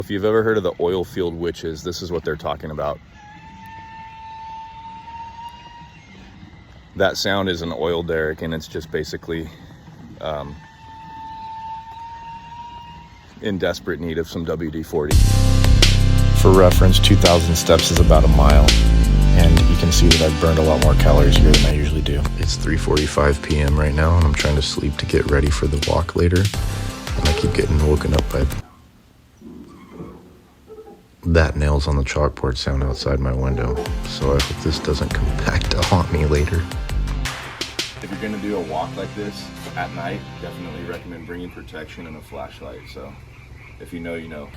If you've ever heard of the oil field witches, this is what they're talking about. That sound is an oil derrick, and it's just basically in desperate need of some WD-40. For reference, 2,000 steps is about a mile, and you can see that I've burned a lot more calories here than I usually do. It's 3:45 p.m. right now, and I'm trying to sleep to get ready for the walk later, and I keep getting woken up by that nails on the chalkboard sound outside my window, so I hope this doesn't come back to haunt me later. If you're gonna do a walk like this at night, definitely recommend bringing protection and a flashlight. So if you know, you know.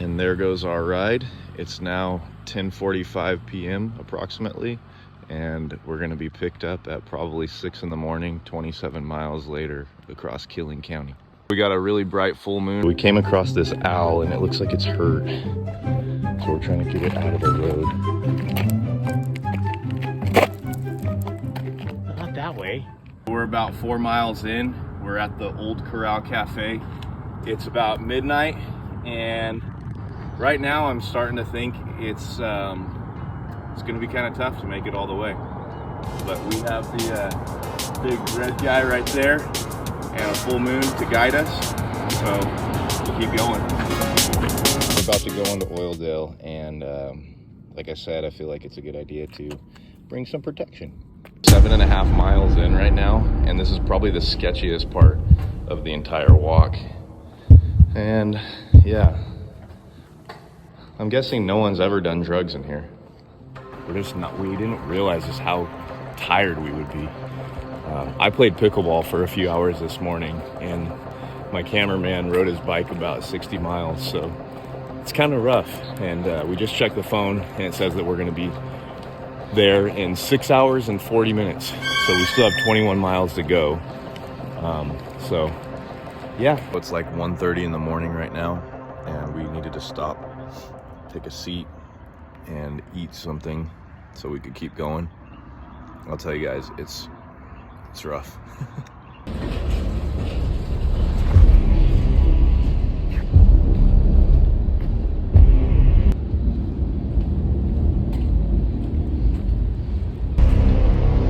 And there goes our ride. It's now 10:45 p.m. approximately, and we're gonna be picked up at probably 6 in the morning, 27 miles later across Colin County. We got a really bright full moon. We came across this owl and it looks like it's hurt, so we're trying to get it out of the road. Not that way. We're about 4 miles in. We're at the Old Corral Cafe. It's about midnight, and right now I'm starting to think it's gonna be kind of tough to make it all the way. But we have the big red guy right there and a full moon to guide us, so we'll keep going. We're about to go into Oildale, and like I said, I feel like it's a good idea to bring some protection. 7.5 miles in right now, and this is probably the sketchiest part of the entire walk. And yeah, I'm guessing no one's ever done drugs in here. We didn't realize just how tired we would be. I played pickleball for a few hours this morning, and my cameraman rode his bike about 60 miles, so it's kind of rough. And we just checked the phone, and it says that we're going to be there in 6 hours and 40 minutes. So we still have 21 miles to go. So yeah, it's like 1:30 in the morning right now, and we needed to stop, take a seat, and eat something so we could keep going. I'll tell you guys, it's rough.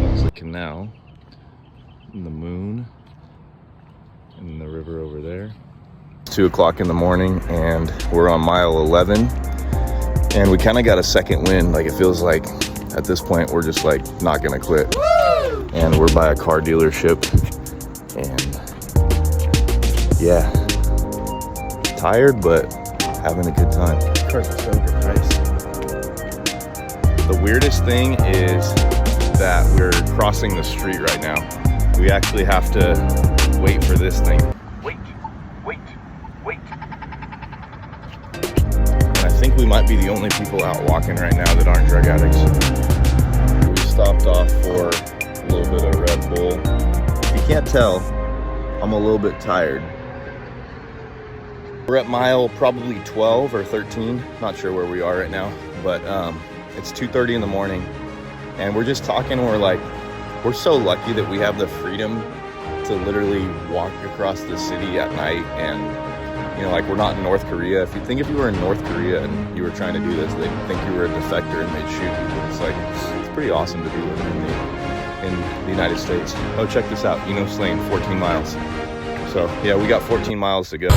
That's the canal, and the moon, and the river over there. It's 2 o'clock in the morning, and we're on mile 11, and we kind of got a second wind. Like, it feels like at this point we're just like not gonna quit. And we're by a car dealership, and yeah, tired but having a good time. Cars are so overpriced. The weirdest thing is that we're crossing the street right now. We actually have to wait for this thing. Wait. And I think we might be the only people out walking right now that aren't drug addicts. We stopped off for a little bit of Red Bull. If you can't tell, I'm a little bit tired. We're at mile probably 12 or 13, not sure where we are right now, but it's 2:30 in the morning, and we're just talking, and we're so lucky that we have the freedom to literally walk across the city at night. And you know, like, we're not in North Korea. If you were in North Korea and you were trying to do this, they'd think you were a defector and they'd shoot you. It's like, it's pretty awesome to be living in the United States. Oh, check this out. Slain, 14 miles. So yeah, we got 14 miles to go.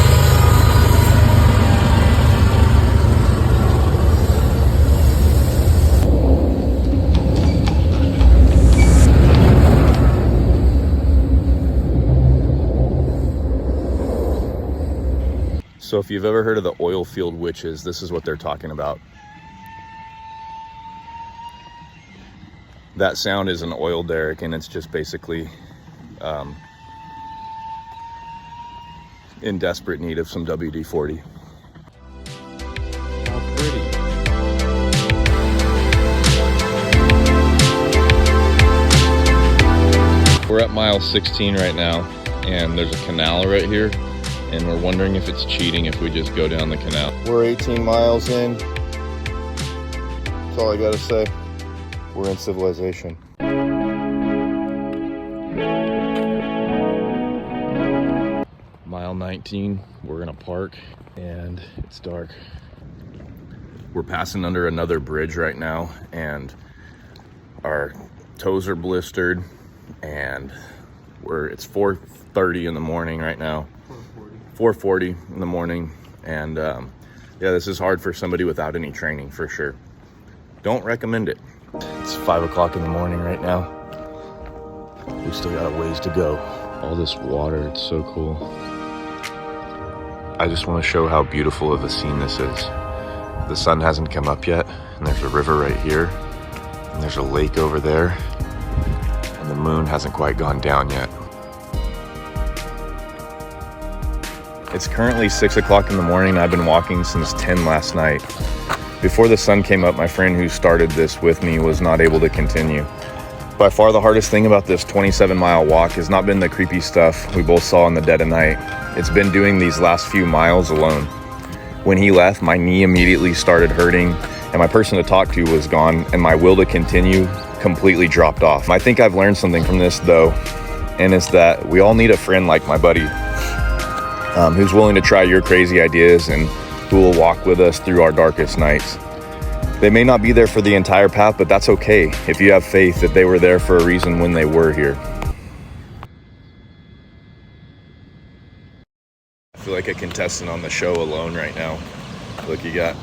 So if you've ever heard of the oil field witches, this is what they're talking about. That sound is an oil derrick, and it's just basically in desperate need of some WD-40. How pretty. We're at mile 16 right now, and there's a canal right here, and we're wondering if it's cheating if we just go down the canal. We're 18 miles in. That's all I gotta say. We're in civilization. Mile 19. We're gonna park and it's dark. We're passing under another bridge right now and our toes are blistered and it's 4:30 in the morning right now. 4:40 in the morning. And yeah, this is hard for somebody without any training for sure. Don't recommend it. It's 5 o'clock in the morning right now. We still got a ways to go. All this water, it's so cool. I just want to show how beautiful of a scene this is. The sun hasn't come up yet, and there's a river right here, and there's a lake over there, and the moon hasn't quite gone down yet. It's currently 6 o'clock in the morning. I've been walking since 10 last night. Before the sun came up, my friend who started this with me was not able to continue. By far the hardest thing about this 27-mile walk has not been the creepy stuff we both saw in the dead of night. It's been doing these last few miles alone. When he left, my knee immediately started hurting, and my person to talk to was gone, and my will to continue completely dropped off. I think I've learned something from this, though, and it's that we all need a friend like my buddy, who's willing to try your crazy ideas and who will walk with us through our darkest nights. They may not be there for the entire path, but that's okay if you have faith that they were there for a reason when they were here. I feel like a contestant on the show alone right now. Look, you got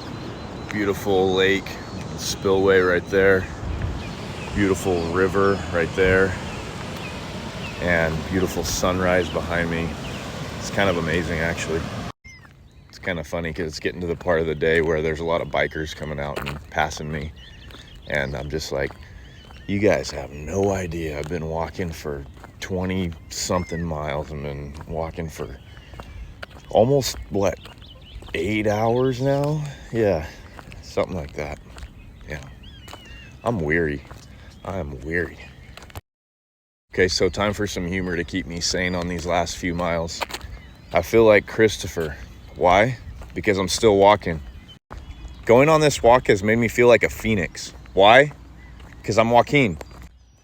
beautiful lake, spillway right there, beautiful river right there, and beautiful sunrise behind me. It's kind of amazing, actually. It's kind of funny because it's getting to the part of the day where there's a lot of bikers coming out and passing me, and I'm just like, you guys have no idea. I've been walking for 20 something miles. I've been walking for almost, what, 8 hours now? Yeah, something like that. Yeah, I'm weary. I am weary. Okay, so time for some humor to keep me sane on these last few miles. I feel like Christopher. Why? Because I'm still walking. Going on this walk has made me feel like a phoenix. Why? Because I'm Joaquin.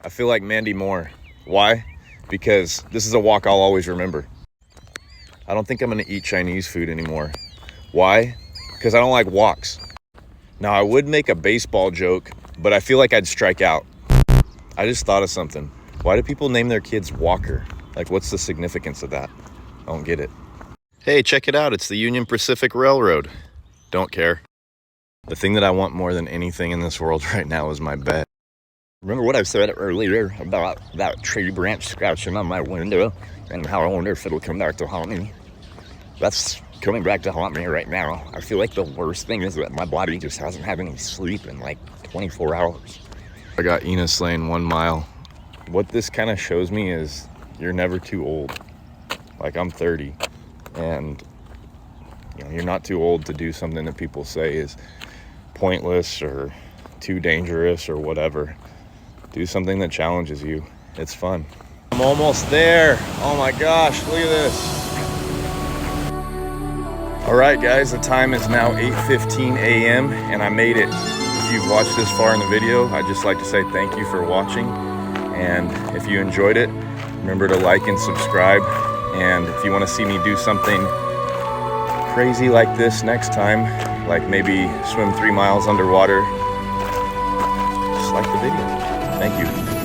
I feel like Mandy Moore. Why? Because this is a walk I'll always remember. I don't think I'm gonna eat Chinese food anymore. Why? Because I don't like walks. Now, I would make a baseball joke, but I feel like I'd strike out. I just thought of something. Why do people name their kids Walker? Like, what's the significance of that? I don't get it. Hey, check it out. It's the Union Pacific Railroad. Don't care. The thing that I want more than anything in this world right now is my bed. Remember what I said earlier about that tree branch scratching on my window and how I wonder if it'll come back to haunt me? That's coming back to haunt me right now. I feel like the worst thing is that my body just hasn't had any sleep in like 24 hours. I got Enos Lane 1 mile. What this kind of shows me is you're never too old. Like, I'm 30. And you know, you're not too old to do something that people say is pointless or too dangerous or whatever. Do something that challenges you. It's fun. I'm almost there. Oh my gosh, look at this. All right, guys, the time is now 8:15 a.m. and I made it. If you've watched this far in the video, I'd just like to say thank you for watching. And if you enjoyed it, remember to like and subscribe. And if you want to see me do something crazy like this next time, like maybe swim 3 miles underwater, just like the video. Thank you.